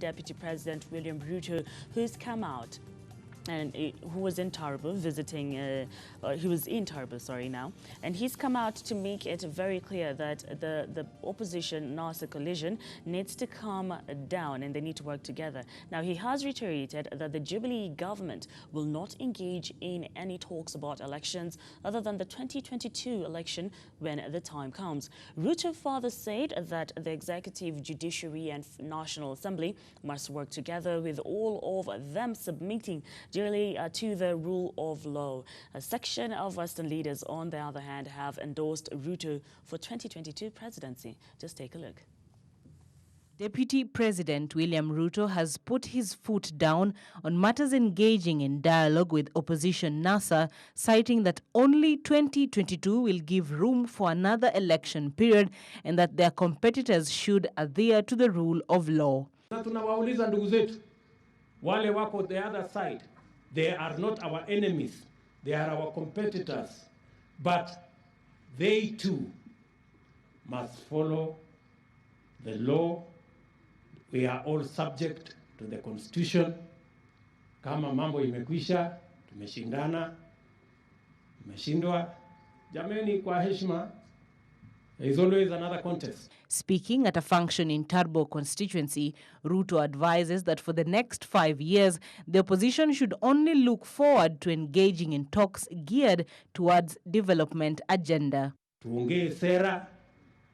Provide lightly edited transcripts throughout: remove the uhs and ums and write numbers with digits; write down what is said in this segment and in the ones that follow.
Deputy President William Ruto, who's come out and who was in Tarbo visiting, he was in Tarbo, sorry, now. And he's come out to make it very clear that the opposition NASA coalition needs to calm down and they need to work together. Now, he has reiterated that the Jubilee government will not engage in any talks about elections other than the 2022 election when the time comes. Ruto further said that the executive, judiciary and National Assembly must work together with all of them submitting dearly to the rule of law. A section of Western leaders, on the other hand, have endorsed Ruto for 2022 presidency. Just take a look. Deputy President William Ruto has put his foot down on matters engaging in dialogue with opposition NASA, citing that only 2022 will give room for another election period and that their competitors should adhere to the rule of law. Tunawauliza ndugu zetu wale wako the other side. They are not our enemies, they are our competitors, but they too must follow the law. We are all subject to the constitution. Kama mambo imekwisha, tumeshindana, tumeshindwa, jameni kwa heshima. There is always another contest. Speaking at a function in Tarbo constituency, Ruto advises that for the next 5 years, the opposition should only look forward to engaging in talks geared towards development agenda. Tuongee sera,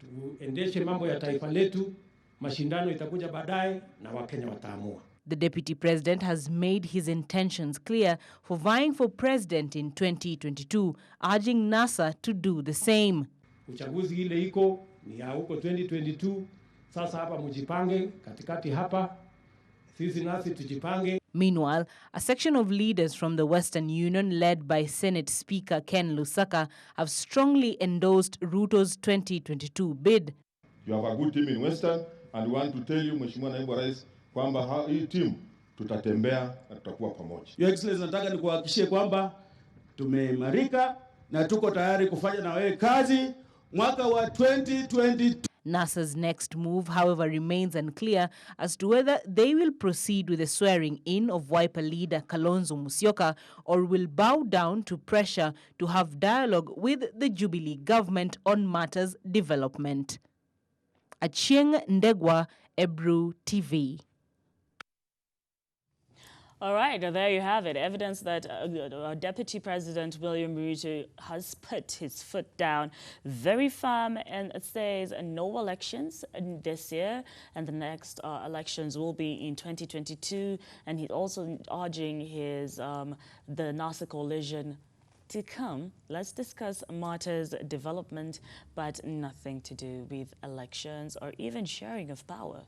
tuendeshe mambo ya taifa letu, mashindano itakuja baadaye na Wakenya wataamua. The deputy president has made his intentions clear for vying for president in 2022, urging NASA to do the same. Uchaguzi ile iko ni ya huko 2022. Sasa hapa mjipange katikati hapa. Sisi nasi tujipange. Meanwhile, a section of leaders from the Western Union led by Senate Speaker Ken Lusaka have strongly endorsed Ruto's 2022 bid. You have a good team in Western and we want to tell you, Mheshimiwa Naibu Rais, kwamba hii team tutatembea na tutakuwa pamoja. Your Excellency, nataka nikuhakikishie kwamba tumeimarika na tuko tayari kufanya na wewe kazi mwaka wa 2022. NASA's next move, however, remains unclear as to whether they will proceed with the swearing in of Wiper leader Kalonzo Musyoka or will bow down to pressure to have dialogue with the Jubilee government on matters development. Achieng Ndegwa, Ebru TV. All right, there you have it. Evidence that Deputy President William Ruto has put his foot down very firm and says no elections this year and the next elections will be in 2022. And he's also urging his the NASA coalition to come. Let's discuss matters development, but nothing to do with elections or even sharing of power.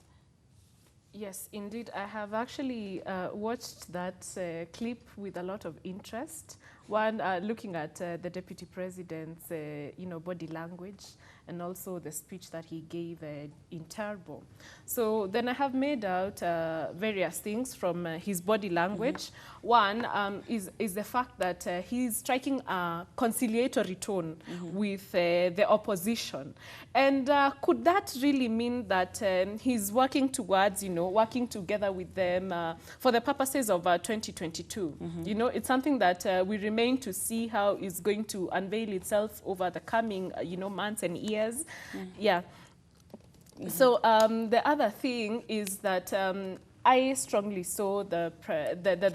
Yes, indeed. I have actually watched that clip with a lot of interest. One, looking at the Deputy President's body language and also the speech that he gave in Tarbo. So then I have made out various things from his body language. One is the fact that he's striking a conciliatory tone with the opposition. And could that really mean that he's working towards, working together with them for the purposes of 2022? It's something that we remain to see how it's going to unveil itself over the coming, months and years. Yeah. So the other thing is that I strongly saw the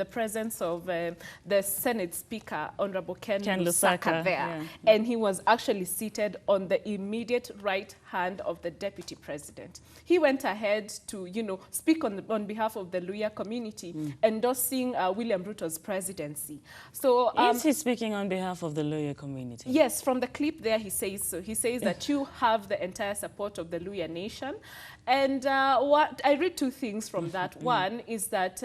presence of the Senate Speaker, Honorable Ken Lusaka there. And he was actually seated on the immediate right hand of the Deputy President. He went ahead to, speak on behalf of the Luhya community, endorsing William Ruto's presidency. So is he speaking on behalf of the Luhya community? Yes, from the clip there he says so. He says that you have the entire support of the Luhya nation. And what I read two things from that. One is that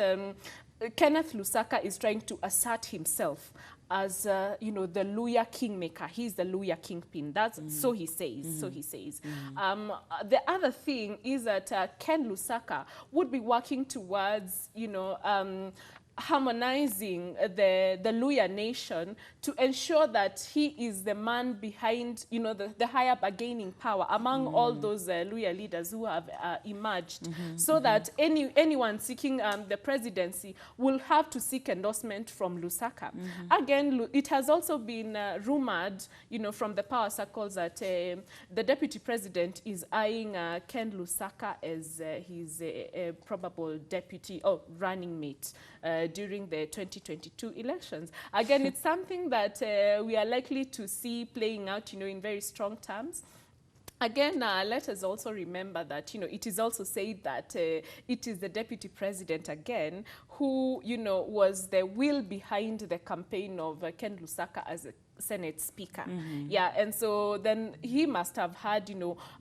Kenneth Lusaka is trying to assert himself as the Luhya kingmaker. He's the Luhya kingpin. That's so he says. So he says. The other thing is that Ken Lusaka would be working towards harmonizing the Luhya nation to ensure that he is the man behind, the higher bargaining power among all those Luhya leaders who have emerged, so that anyone seeking the presidency will have to seek endorsement from Lusaka. Again, it has also been rumored, from the power circles that the deputy president is eyeing Ken Lusaka as his probable deputy or running mate during the 2022 elections. Again, it's something that we are likely to see playing out, in very strong terms. Again, let us also remember that, it is also said that it is the deputy president again who, was the will behind the campaign of Ken Lusaka as a Senate Speaker. Yeah, and so then he must have had,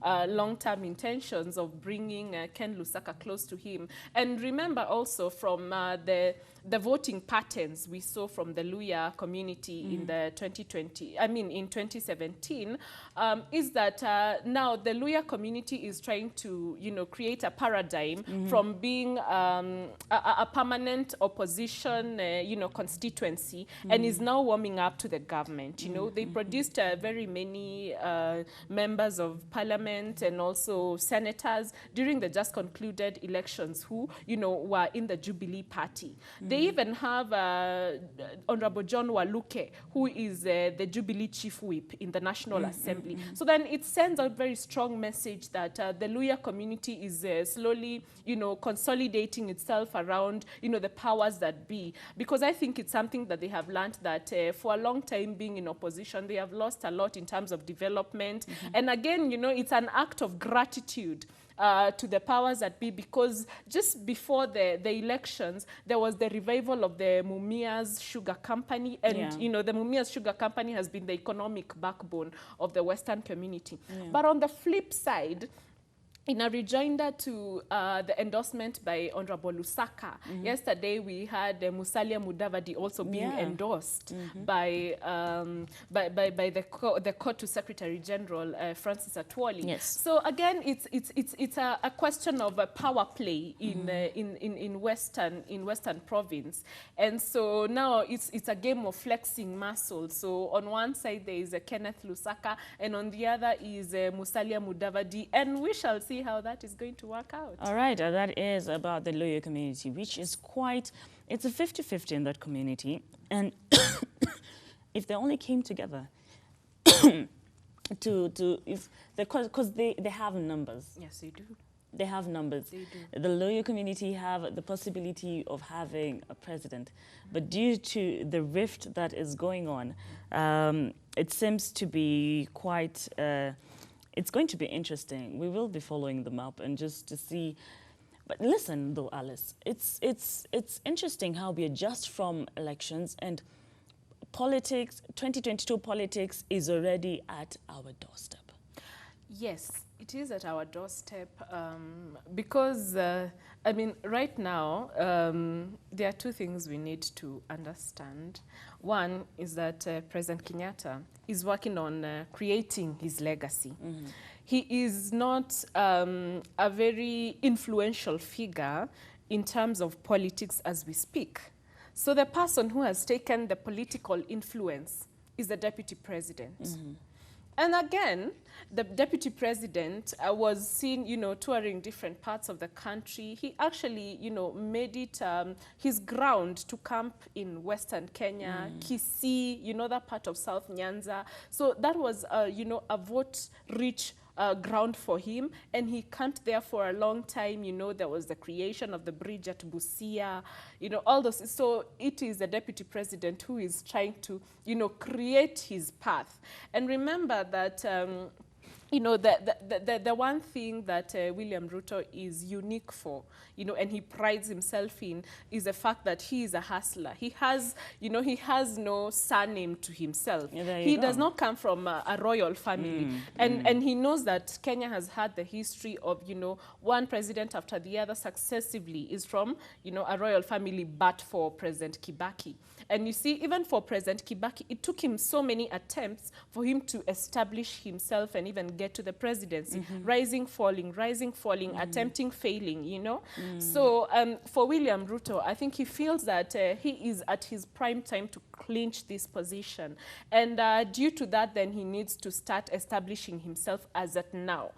long-term intentions of bringing Ken Lusaka close to him. And remember also from the voting patterns we saw from the Luhya community in the 2017, is that now the Luhya community is trying to, create a paradigm from being a permanent opposition, constituency, and is now warming up to the government. They produced very many members of parliament and also senators during the just concluded elections who, were in the Jubilee Party. They even have Honorable John Waluke, who is the Jubilee Chief Whip in the National Assembly. So then it sends a very strong message that the Luhya community is slowly, consolidating itself around, the powers that be. Because I think it's something that they have learned that for a long time being in opposition, they have lost a lot in terms of development. And again, it's an act of gratitude to the powers that be, because just before the elections, there was the revival of the Mumias Sugar Company. And, the Mumias Sugar Company has been the economic backbone of the Western community. But on the flip side, in a rejoinder to the endorsement by Honorable Lusaka, yesterday we had Musalia Mudavadi also being endorsed by the Court Secretary General Francis Atwoli. Yes. So again, it's a question of a power play in Western Province, and so now it's a game of flexing muscle. So on one side there is Kenneth Lusaka, and on the other is Musalia Mudavadi, and we shall see how that is going to work out. All right, that is about the Luhya community, which is it's a 50-50 in that community. And if they only came together because they have numbers. Yes, they do. They have numbers. They do. The Luhya community have the possibility of having a president. But due to the rift that is going on, it seems to be quite... it's going to be interesting. We will be following them up and just to see. But listen, though, Alice, it's interesting how we adjust from elections, and politics, 2022 politics is already at our doorstep. Yes, it is at our doorstep because, right now, there are two things we need to understand. One is that President Kenyatta is working on creating his legacy. He is not a very influential figure in terms of politics as we speak. So the person who has taken the political influence is the deputy president. And again, the deputy president was seen, touring different parts of the country. He actually, made it his ground to camp in Western Kenya, Kisii, that part of South Nyanza. So that was, a vote-rich ground for him, and he camped there for a long time. There was the creation of the bridge at Busia, all those. So it is the deputy president who is trying to, create his path. And remember that the one thing that William Ruto is unique for, and he prides himself in, is the fact that he is a hustler. He has, he has no surname to himself. Yeah, he does not come from a royal family. And he knows that Kenya has had the history of, one president after the other successively is from, a royal family, but for President Kibaki. And you see, even for President Kibaki, it took him so many attempts for him to establish himself and even get to the presidency. Rising, falling, attempting, failing, you know. So for William Ruto, I think he feels that he is at his prime time to clinch this position. And due to that, then he needs to start establishing himself as at now.